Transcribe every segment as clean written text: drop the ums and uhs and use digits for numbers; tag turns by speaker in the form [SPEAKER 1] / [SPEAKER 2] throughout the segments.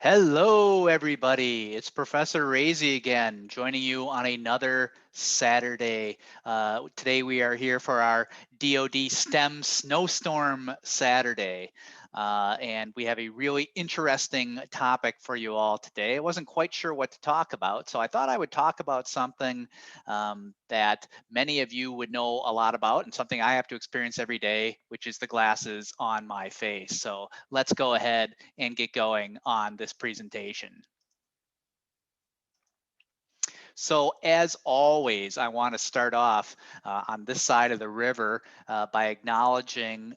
[SPEAKER 1] Hello, everybody. It's Professor Rehse again, joining you on another Saturday. Today we are here for our DoD STEM Snowstorm Saturday. And we have a really interesting topic for you all today. I wasn't quite sure what to talk about, so I thought I would talk about something that many of you would know a lot about and something I have to experience every day, which is the glasses on my face. So let's go ahead and get going on this presentation. So as always, I want to start off on this side of the river by acknowledging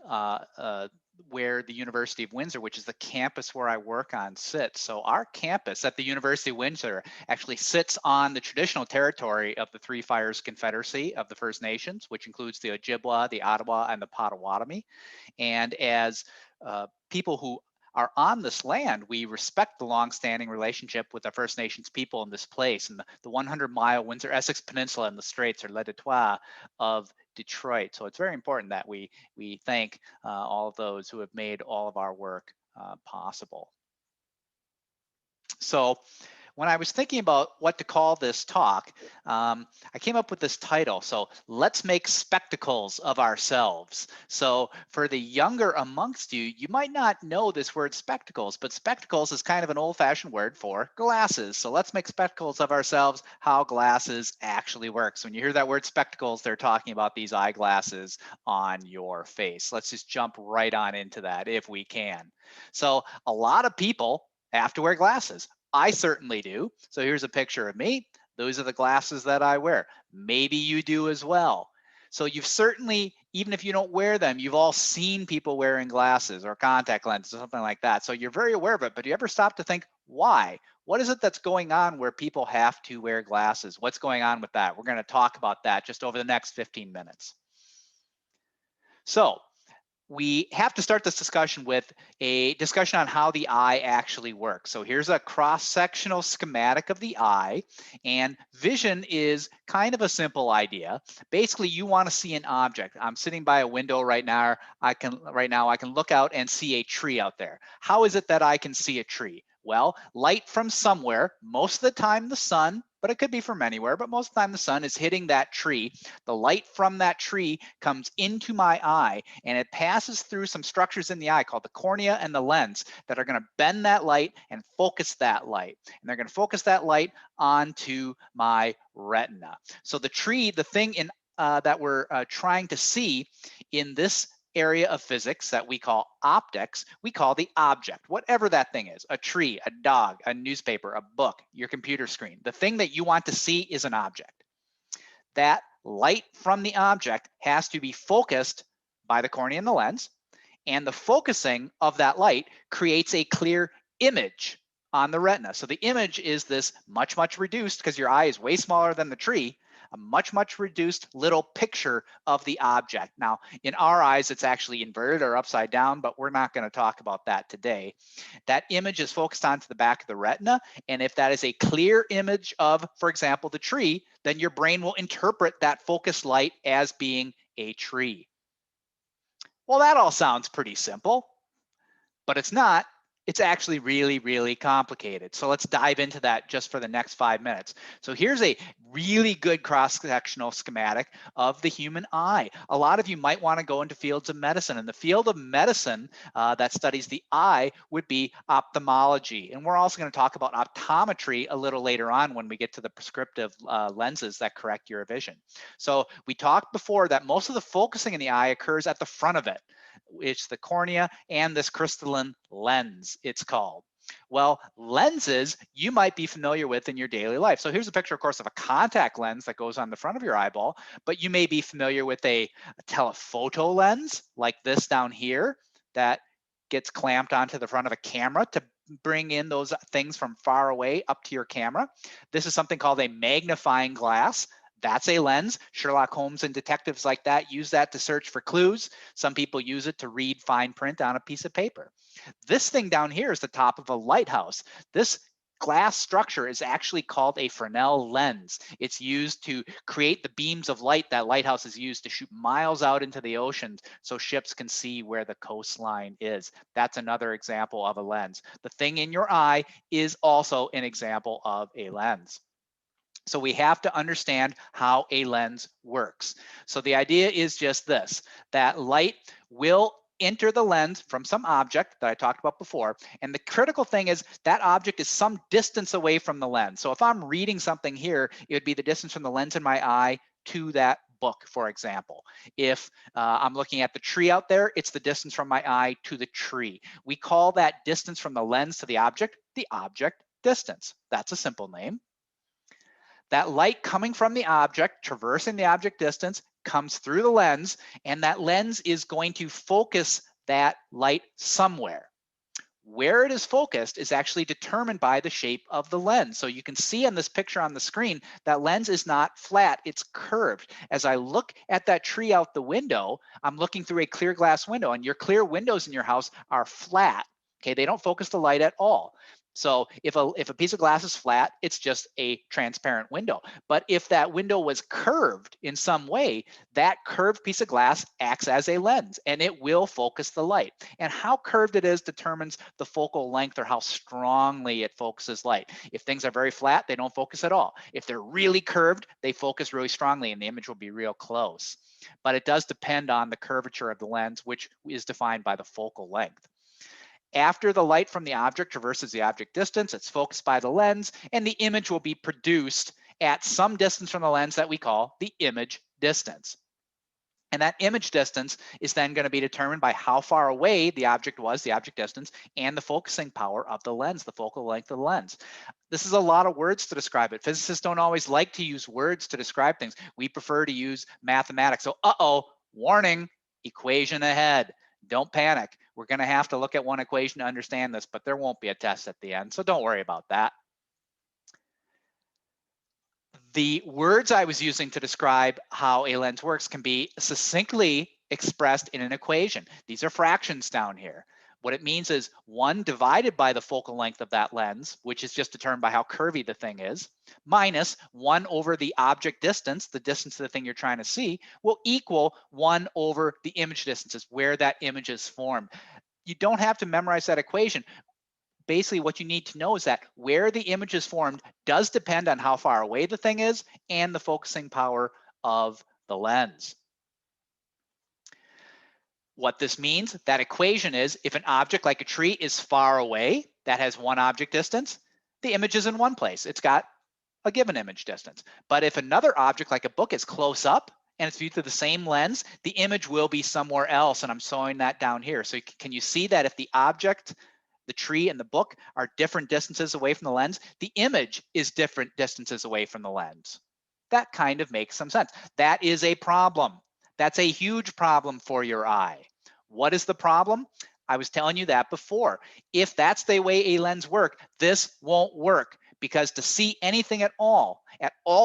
[SPEAKER 1] where the University of Windsor, which is the campus where I work on, sits. So our campus at the University of Windsor actually sits on the traditional territory of the Three Fires Confederacy of the First Nations, which includes the Ojibwa, the Ottawa, and the Potawatomi. And as people who are on this land, we respect the longstanding relationship with the First Nations people in this place. And the 100-mile Windsor-Essex Peninsula and the Straits, or Le Détroit of Detroit. So it's very important that we thank all of those who have made all of our work possible. So when I was thinking about what to call this talk, I came up with this title. So let's make spectacles of ourselves. So for the younger amongst you, you might not know this word spectacles, but spectacles is kind of an old-fashioned word for glasses. So let's make spectacles of ourselves, how glasses actually work. So when you hear that word spectacles, they're talking about these eyeglasses on your face. Let's just jump right on into that if we can. So a lot of people have to wear glasses. I certainly do. So here's a picture of me. Those are the glasses that I wear. Maybe you do as well. So you've certainly, even if you don't wear them, you've all seen people wearing glasses or contact lenses or something like that. So you're very aware of it, but do you ever stop to think, why? What is it that's going on where people have to wear glasses? What's going on with that? We're going to talk about that just over the next 15 minutes. So we have to start this discussion with a discussion on how the eye actually works. So here's a cross-sectional schematic of the eye, and vision is kind of a simple idea. Basically, you want to see an object. I'm sitting by a window right now. I can look out and see a tree out there. How is it that I can see a tree? Well, light from somewhere, most of the time the sun, but it could be from anywhere, but most of the time the sun is hitting that tree. The light from that tree comes into my eye, and it passes through some structures in the eye called the cornea and the lens that are going to bend that light and focus that light. And they're going to focus that light onto my retina. So the tree, the thing in that we're trying to see in this area of physics that we call optics, we call the object, whatever that thing is, a tree, a dog, a newspaper, a book, your computer screen. The thing that you want to see is an object. That light from the object has to be focused by the cornea and the lens, and the focusing of that light creates a clear image on the retina. So the image is this much, much reduced, because your eye is way smaller than the tree, a much, much reduced little picture of the object. Now, in our eyes, it's actually inverted or upside down, but we're not going to talk about that today. That image is focused onto the back of the retina, and if that is a clear image of, for example, the tree, then your brain will interpret that focused light as being a tree. Well, that all sounds pretty simple, but it's not. It's actually really, really complicated. So let's dive into that just for the next 5 minutes. So here's a really good cross-sectional schematic of the human eye. A lot of you might want to go into fields of medicine, and the field of medicine that studies the eye would be ophthalmology. And we're also going to talk about optometry a little later on when we get to the prescriptive lenses that correct your vision. So we talked before that most of the focusing in the eye occurs at the front of it. It's the cornea and this crystalline lens, it's called. Well, lenses you might be familiar with in your daily life. So here's a picture, of course, of a contact lens that goes on the front of your eyeball, but you may be familiar with a telephoto lens like this down here that gets clamped onto the front of a camera to bring in those things from far away up to your camera. This is something called a magnifying glass. That's a lens. Sherlock Holmes and detectives like that use that to search for clues. Some people use it to read fine print on a piece of paper. This thing down here is the top of a lighthouse. This glass structure is actually called a Fresnel lens. It's used to create the beams of light that lighthouses use to shoot miles out into the ocean so ships can see where the coastline is. That's another example of a lens. The thing in your eye is also an example of a lens. So we have to understand how a lens works. So the idea is just this, that light will enter the lens from some object that I talked about before. And the critical thing is that object is some distance away from the lens. So if I'm reading something here, it would be the distance from the lens in my eye to that book, for example. If I'm looking at the tree out there, it's the distance from my eye to the tree. We call that distance from the lens to the object distance. That's a simple name. That light coming from the object, traversing the object distance, comes through the lens, and that lens is going to focus that light somewhere. Where it is focused is actually determined by the shape of the lens. So you can see on this picture on the screen, that lens is not flat, it's curved. As I look at that tree out the window, I'm looking through a clear glass window, and your clear windows in your house are flat. Okay, they don't focus the light at all. So if a piece of glass is flat, it's just a transparent window. But if that window was curved in some way, that curved piece of glass acts as a lens and it will focus the light. And how curved it is determines the focal length or how strongly it focuses light. If things are very flat, they don't focus at all. If they're really curved, they focus really strongly and the image will be real close. But it does depend on the curvature of the lens, which is defined by the focal length. After the light from the object traverses the object distance, it's focused by the lens, and the image will be produced at some distance from the lens that we call the image distance. And that image distance is then going to be determined by how far away the object was, the object distance, and the focusing power of the lens, the focal length of the lens. This is a lot of words to describe it. Physicists don't always like to use words to describe things. We prefer to use mathematics. So, warning, equation ahead. Don't panic. We're going to have to look at one equation to understand this, but there won't be a test at the end, so don't worry about that. The words I was using to describe how a lens works can be succinctly expressed in an equation. These are fractions down here. What it means is 1 divided by the focal length of that lens, which is just determined by how curvy the thing is, minus 1 over the object distance, the distance of the thing you're trying to see, will equal 1 over the image distances, where that image is formed. You don't have to memorize that equation. Basically, what you need to know is that where the image is formed does depend on how far away the thing is and the focusing power of the lens. What this means, that equation is if an object like a tree is far away, that has 1 object distance, the image is in one place. It's got a given image distance. But if another object like a book is close up and it's viewed through the same lens, the image will be somewhere else. And I'm showing that down here. So can you see that if the object, the tree and the book are different distances away from the lens, the image is different distances away from the lens? That kind of makes some sense. That is a problem. That's a huge problem for your eye. What is the problem? I was telling you that before. If that's the way a lens works, this won't work, because to see anything at all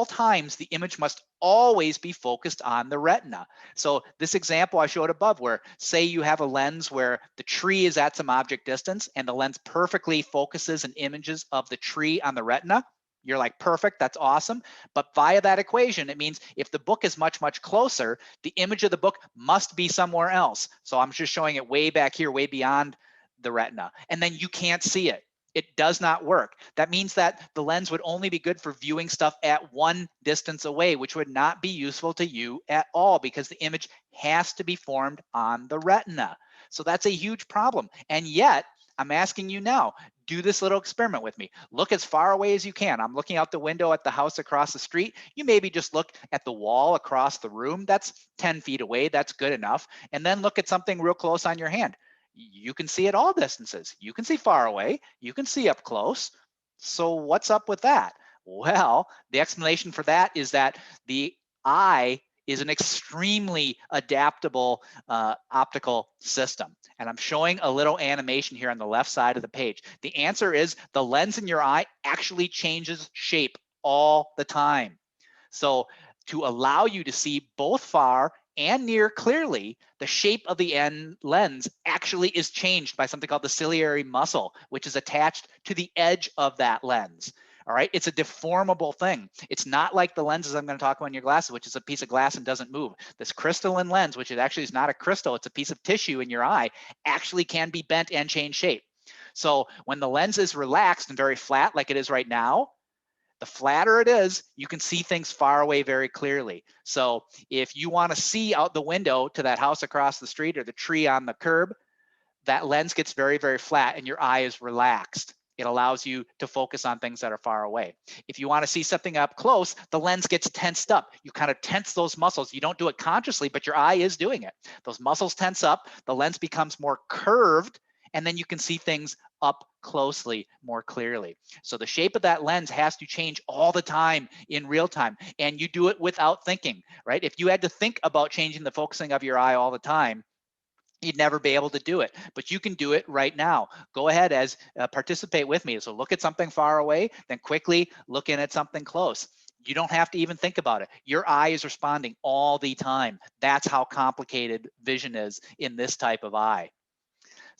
[SPEAKER 1] times, the image must always be focused on the retina. So this example I showed above, where say you have a lens where the tree is at some object distance and the lens perfectly focuses and images of the tree on the retina, you're like, perfect, that's awesome. But via that equation, it means if the book is much, much closer, the image of the book must be somewhere else. So I'm just showing it way back here, way beyond the retina. And then you can't see it. It does not work. That means that the lens would only be good for viewing stuff at 1 distance away, which would not be useful to you at all, because the image has to be formed on the retina. So that's a huge problem. And yet, I'm asking you now, do this little experiment with me. Look as far away as you can. I'm looking out the window at the house across the street. You maybe just look at the wall across the room. That's 10 feet away. That's good enough. And then look at something real close on your hand. You can see at all distances. You can see far away. You can see up close. So what's up with that? Well, the explanation for that is that the eye is an extremely adaptable optical system. And I'm showing a little animation here on the left side of the page. The answer is the lens in your eye actually changes shape all the time. So to allow you to see both far and near clearly, the shape of the end lens actually is changed by something called the ciliary muscle, which is attached to the edge of that lens. All right, it's a deformable thing. It's not like the lenses I'm going to talk about in your glasses, which is a piece of glass and doesn't move. This crystalline lens, which is actually is not a crystal, it's a piece of tissue in your eye, actually can be bent and change shape. So when the lens is relaxed and very flat like it is right now, the flatter it is, you can see things far away very clearly. So if you want to see out the window to that house across the street or the tree on the curb, that lens gets very, very flat and your eye is relaxed. It allows you to focus on things that are far away. If you want to see something up close, the lens gets tensed up. You kind of tense those muscles. You don't do it consciously, but your eye is doing it. Those muscles tense up, the lens becomes more curved, and then you can see things up closely more clearly. So the shape of that lens has to change all the time in real time, and you do it without thinking, right? If you had to think about changing the focusing of your eye all the time, you'd never be able to do it, but you can do it right now. Go ahead as participate with me. So look at something far away, then quickly look in at something close. You don't have to even think about it. Your eye is responding all the time. That's how complicated vision is in this type of eye.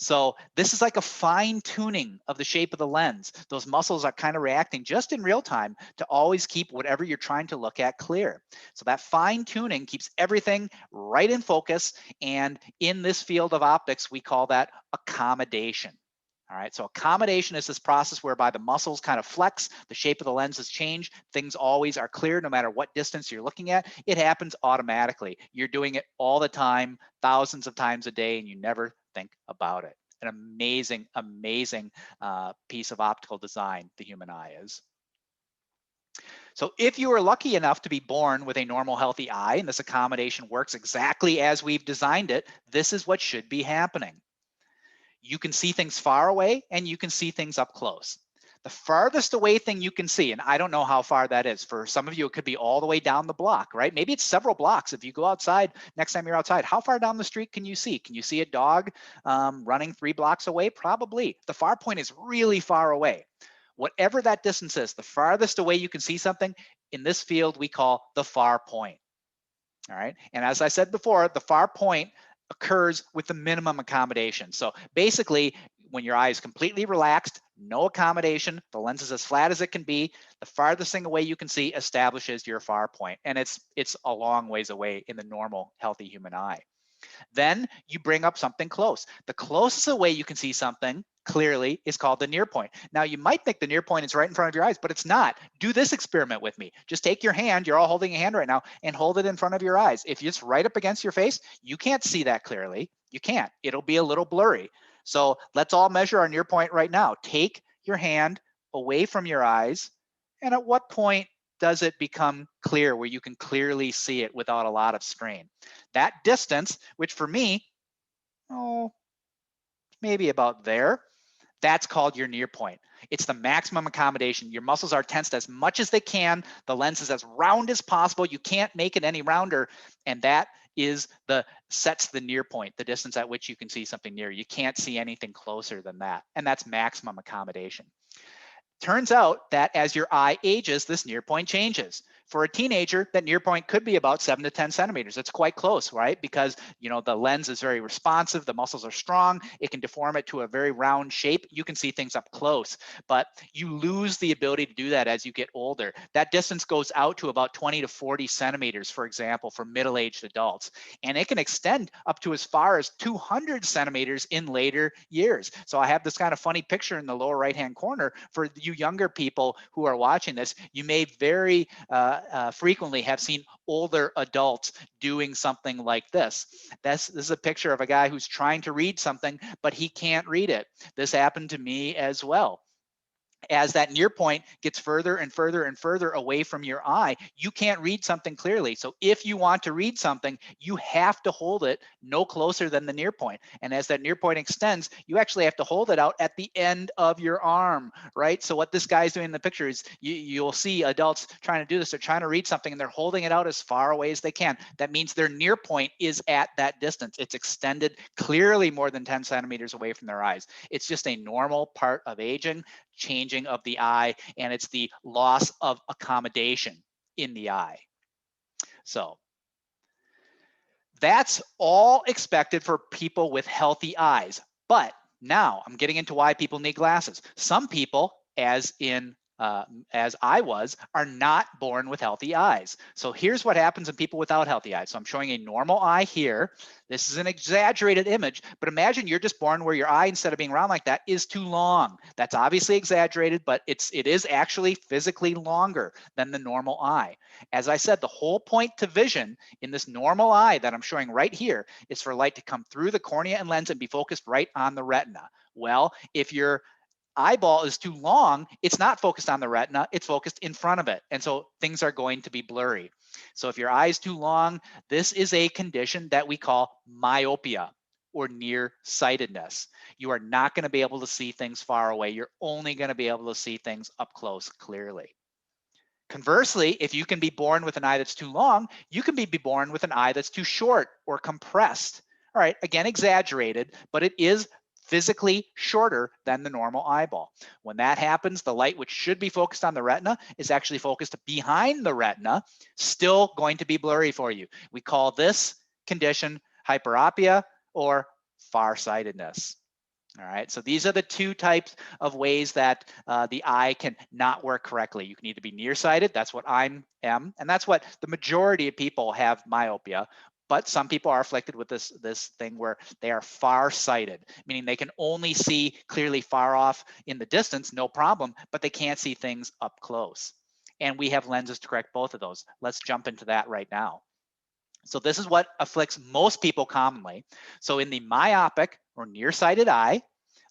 [SPEAKER 1] So this is like a fine tuning of the shape of the lens. Those muscles are kind of reacting just in real time to always keep whatever you're trying to look at clear. So that fine tuning keeps everything right in focus. And in this field of optics, we call that accommodation. All right, so accommodation is this process whereby the muscles kind of flex, the shape of the lenses change, things always are clear no matter what distance you're looking at. It happens automatically. You're doing it all the time, thousands of times a day, and you never think about it. An amazing, amazing piece of optical design the human eye is. So if you are lucky enough to be born with a normal, healthy eye, and this accommodation works exactly as we've designed it, this is what should be happening. You can see things far away and you can see things up close. The farthest away thing you can see, and I don't know how far that is. For some of you, it could be all the way down the block, right? Maybe it's several blocks. If you go outside, next time you're outside, how far down the street can you see? Can you see a dog running 3 blocks away? Probably. The far point is really far away. Whatever that distance is, the farthest away you can see something, in this field we call the far point. All right. And as I said before, the far point occurs with the minimum accommodation. So basically, when your eye is completely relaxed, no accommodation, the lens is as flat as it can be, the farthest thing away you can see establishes your far point. And it's a long ways away in the normal, healthy human eye. Then you bring up something close. The closest away you can see something clearly is called the near point. Now you might think the near point is right in front of your eyes, but it's not. Do this experiment with me. Just take your hand, you're all holding a hand right now, and hold it in front of your eyes. If it's right up against your face, you can't see that clearly. You can't. It'll be a little blurry. So let's all measure our near point right now. Take your hand away from your eyes, and at what point does it become clear where you can clearly see it without a lot of strain? That distance, which for me, maybe about there, that's called your near point. It's the maximum accommodation. Your muscles are tensed as much as they can. The lens is as round as possible. You can't make it any rounder. And that is sets the near point, the distance at which you can see something near. You can't see anything closer than that. And that's maximum accommodation. Turns out that as your eye ages, this near point changes. For a teenager, that near point could be about 7 to 10 centimeters. It's quite close, right? Because the lens is very responsive, the muscles are strong, it can deform it to a very round shape. You can see things up close, but you lose the ability to do that as you get older. That distance goes out to about 20 to 40 centimeters, for example, for middle-aged adults. And it can extend up to as far as 200 centimeters in later years. So I have this kind of funny picture in the lower right-hand corner for you younger people who are watching this. You may very frequently have seen older adults doing something like this. This is a picture of a guy who's trying to read something, but he can't read it. This happened to me as well. As that near point gets further and further and further away from your eye, you can't read something clearly. So if you want to read something, you have to hold it no closer than the near point. And as that near point extends, you actually have to hold it out at the end of your arm, right? So what this guy's doing in the picture is you'll see adults trying to do this. They're trying to read something and they're holding it out as far away as they can. That means their near point is at that distance. It's extended clearly more than 10 centimeters away from their eyes. It's just a normal part of aging, changing of the eye, and it's the loss of accommodation in the eye. So That's all expected for people with healthy eyes. But now I'm getting into why people need glasses. Some people, as I was, are not born with healthy eyes. So here's what happens in people without healthy eyes. So I'm showing a normal eye here. This is an exaggerated image, but imagine you're just born where your eye, instead of being round like that, is too long. That's obviously exaggerated, but it is actually physically longer than the normal eye. As I said, the whole point to vision in this normal eye that I'm showing right here is for light to come through the cornea and lens and be focused right on the retina. Well, if your eyeball is too long, it's not focused on the retina, it's focused in front of it. And so things are going to be blurry. So if your eye is too long, this is a condition that we call myopia or nearsightedness. You are not going to be able to see things far away. You're only going to be able to see things up close clearly. Conversely, if you can be born with an eye that's too long, you can be born with an eye that's too short or compressed. All right, again, exaggerated, but it is physically shorter than the normal eyeball. When that happens, the light which should be focused on the retina is actually focused behind the retina, still going to be blurry for you. We call this condition hyperopia or farsightedness. All right, so these are the two types of ways that the eye can not work correctly. You can either be nearsighted, that's what I am, and that's what the majority of people have, myopia. But some people are afflicted with this thing where they are farsighted, meaning they can only see clearly far off in the distance, no problem, but they can't see things up close. And we have lenses to correct both of those. Let's jump into that right now. So this is what afflicts most people commonly. So in the myopic or nearsighted eye,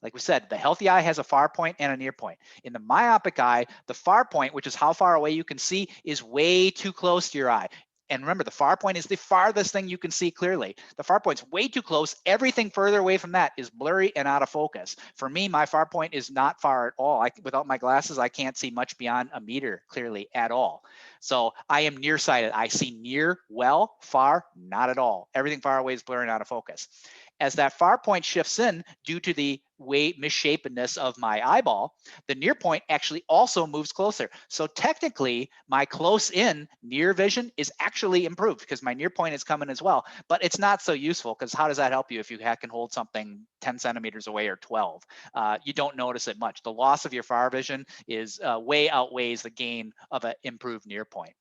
[SPEAKER 1] like we said, the healthy eye has a far point and a near point. In the myopic eye, the far point, which is how far away you can see, is way too close to your eye. And remember, the far point is the farthest thing you can see clearly. The far point's way too close. Everything further away from that is blurry and out of focus. For me, my far point is not far at all. Without my glasses, I can't see much beyond a meter clearly at all. So I am nearsighted. I see near well, far, not at all. Everything far away is blurry and out of focus. As that far point shifts in due to the misshapedness of my eyeball, the near point actually also moves closer. So technically, my close in near vision is actually improved because my near point is coming as well. But it's not so useful because how does that help you if you can hold something 10 centimeters away or 12? You don't notice it much. The loss of your far vision is way outweighs the gain of an improved near point.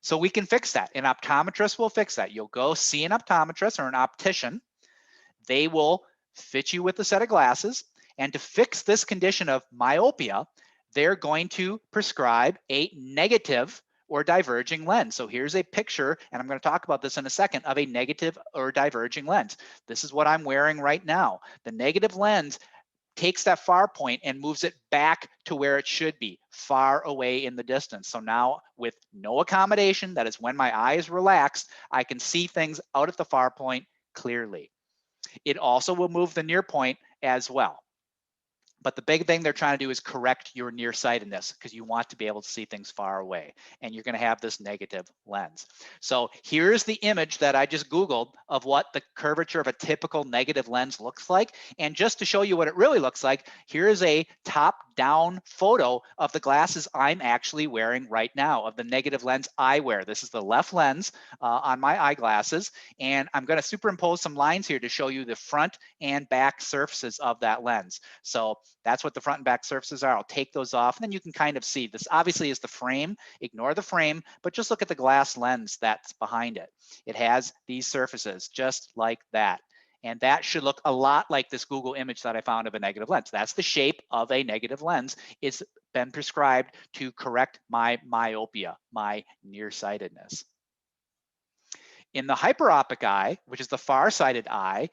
[SPEAKER 1] So we can fix that. An optometrist will fix that. You'll go see an optometrist or an optician. They will fit you with a set of glasses. And to fix this condition of myopia, they're going to prescribe a negative or diverging lens. So here's a picture, and I'm going to talk about this in a second, of a negative or diverging lens. This is what I'm wearing right now. The negative lens takes that far point and moves it back to where it should be, far away in the distance. So now with no accommodation, that is when my eye is relaxed, I can see things out at the far point clearly. It also will move the near point as well. But the big thing they're trying to do is correct your nearsightedness because you want to be able to see things far away. And you're going to have this negative lens. So here's the image that I just Googled of what the curvature of a typical negative lens looks like. And just to show you what it really looks like, here's a top-down photo of the glasses I'm actually wearing right now, of the negative lens I wear. This is the left lens on my eyeglasses. And I'm going to superimpose some lines here to show you the front and back surfaces of that lens. So that's what the front and back surfaces are. I'll take those off, and then you can kind of see. This obviously is the frame. Ignore the frame, but just look at the glass lens that's behind it. It has these surfaces just like that. And that should look a lot like this Google image that I found of a negative lens. That's the shape of a negative lens. It's been prescribed to correct my myopia, my nearsightedness. In the hyperopic eye, which is the far-sighted eye,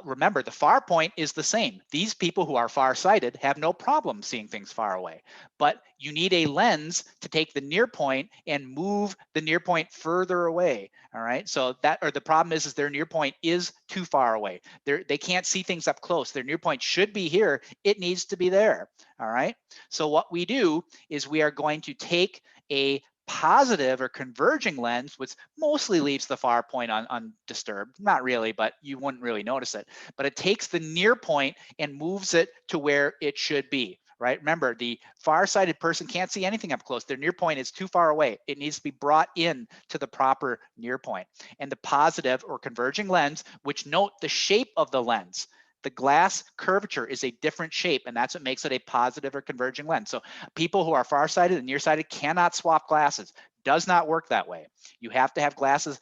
[SPEAKER 1] remember the far point is the same. These people who are far-sighted have no problem seeing things far away, but you need a lens to take the near point and move the near point further away. All right, so the problem is their near point is too far away. They can't see things up close. Their near point should be here. It needs to be there. All right, so what we do is we are going to take a positive or converging lens, which mostly leaves the far point undisturbed. Not really, but you wouldn't really notice it. But it takes the near point and moves it to where it should be. right? Remember, the far-sighted person can't see anything up close. Their near point is too far away. It needs to be brought in to the proper near point. And the positive or converging lens, which note the shape of the lens. The glass curvature is a different shape, and that's what makes it a positive or converging lens. So people who are farsighted and nearsighted cannot swap glasses. Does not work that way. You have to have glasses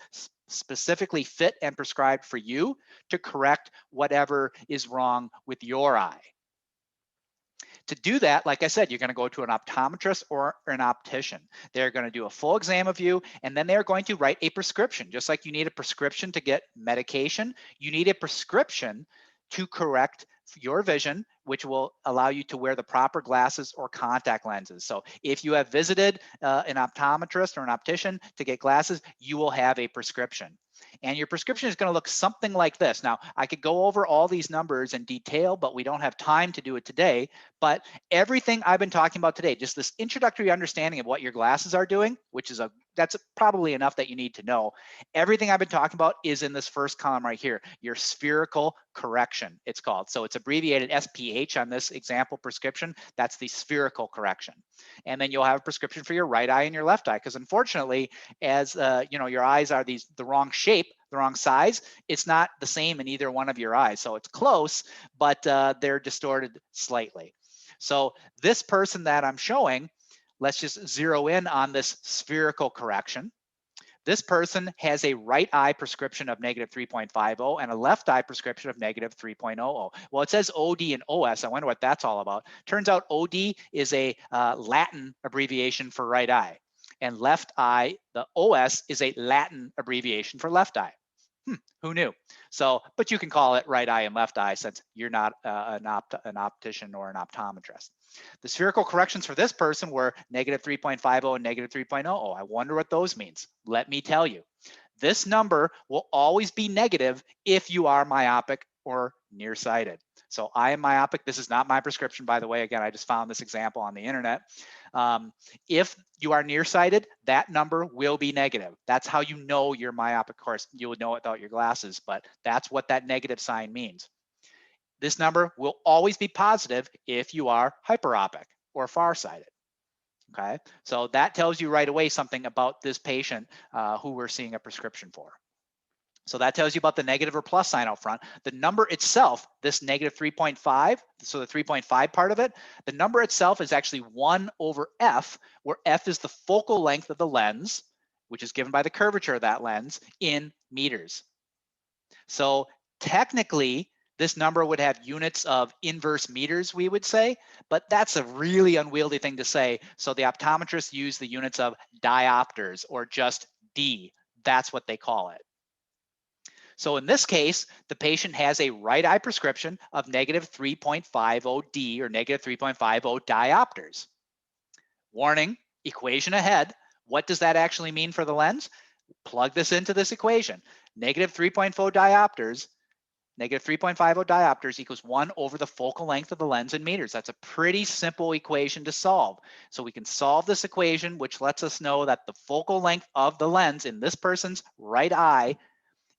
[SPEAKER 1] specifically fit and prescribed for you to correct whatever is wrong with your eye. To do that, like I said, you're going to go to an optometrist or an optician. They're going to do a full exam of you, and then they're going to write a prescription. Just like you need a prescription to get medication, you need a prescription to correct your vision, which will allow you to wear the proper glasses or contact lenses. So if you have visited an optometrist or an optician to get glasses, you will have a prescription. And your prescription is going to look something like this. Now, I could go over all these numbers in detail, but we don't have time to do it today. But everything I've been talking about today, just this introductory understanding of what your glasses are doing, which is that's probably enough that you need to know. Everything I've been talking about is in this first column right here, your spherical correction, it's called. So it's abbreviated SPH on this example prescription. That's the spherical correction. And then you'll have a prescription for your right eye and your left eye, because unfortunately, as you know, your eyes are the wrong shape, the wrong size, it's not the same in either one of your eyes. So it's close, but they're distorted slightly. So this person that I'm showing, let's just zero in on this spherical correction. This person has a right eye prescription of -3.50 and a left eye prescription of -3.00. Well, it says OD and OS. I wonder what that's all about. Turns out OD is a Latin abbreviation for right eye, and left eye, the OS, is a Latin abbreviation for left eye. Who knew? So, but you can call it right eye and left eye since you're not an optician or an optometrist. The spherical corrections for this person were -3.50 and -3.00. I wonder what those means. Let me tell you. This number will always be negative if you are myopic or nearsighted. So I am myopic. This is not my prescription, by the way. Again, I just found this example on the internet. If you are nearsighted, that number will be negative. That's how you know you're myopic. Of course, you would know it without your glasses, but that's what that negative sign means. This number will always be positive if you are hyperopic or farsighted. Okay, so that tells you right away something about this patient who we're seeing a prescription for. So that tells you about the negative or plus sign out front. The number itself, this -3.5, so the 3.5 part of it, the number itself is actually 1 over f, where f is the focal length of the lens, which is given by the curvature of that lens, in meters. So technically, this number would have units of inverse meters, we would say, but that's a really unwieldy thing to say. So the optometrists use the units of diopters, or just D. That's what they call it. So in this case, the patient has a right eye prescription of -3.50 D, or -3.50 diopters. Warning, equation ahead. What does that actually mean for the lens? Plug this into this equation. -3.50 diopters, -3.50 diopters equals 1 over the focal length of the lens in meters. That's a pretty simple equation to solve. So we can solve this equation, which lets us know that the focal length of the lens in this person's right eye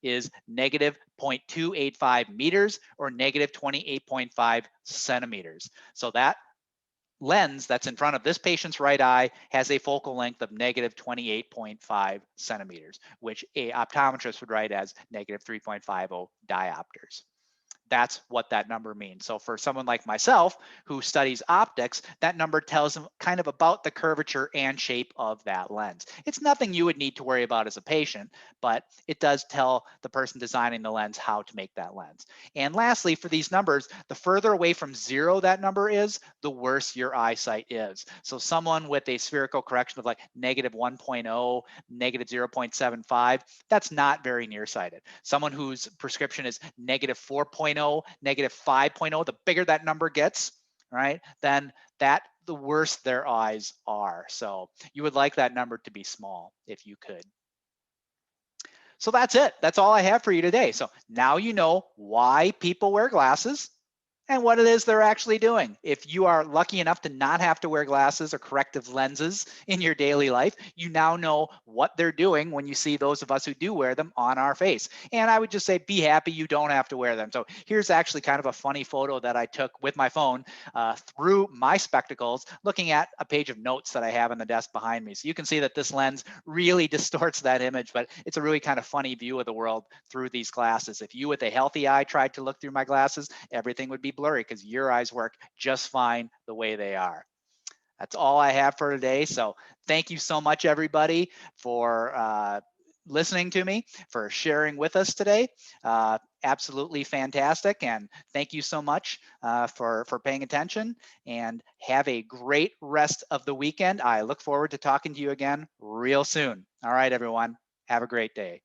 [SPEAKER 1] is -0.285 meters, or -28.5 centimeters. So that lens that's in front of this patient's right eye has a focal length of -28.5 centimeters, which a optometrist would write as -3.50 diopters. That's what that number means. So for someone like myself who studies optics, that number tells them kind of about the curvature and shape of that lens. It's nothing you would need to worry about as a patient, but it does tell the person designing the lens how to make that lens. And lastly, for these numbers, the further away from 0 that number is, the worse your eyesight is. So someone with a spherical correction of like -1.0, -0.75, that's not very nearsighted. Someone whose prescription is -4.0, -5.0, the bigger that number gets, right, then the worse their eyes are. So you would like that number to be small if you could. So that's it. That's all I have for you today. So now you know why people wear glasses, and what it is they're actually doing. If you are lucky enough to not have to wear glasses or corrective lenses in your daily life, you now know what they're doing when you see those of us who do wear them on our face. And I would just say, be happy you don't have to wear them. So here's actually kind of a funny photo that I took with my phone through my spectacles, looking at a page of notes that I have on the desk behind me. So you can see that this lens really distorts that image, but it's a really kind of funny view of the world through these glasses. If you with a healthy eye tried to look through my glasses, everything would be blurry because your eyes work just fine the way they are. That's all I have for today. So thank you so much, everybody, for listening to me, for sharing with us today. Absolutely fantastic. And thank you so much for paying attention, and have a great rest of the weekend. I look forward to talking to you again real soon. All right, everyone. Have a great day.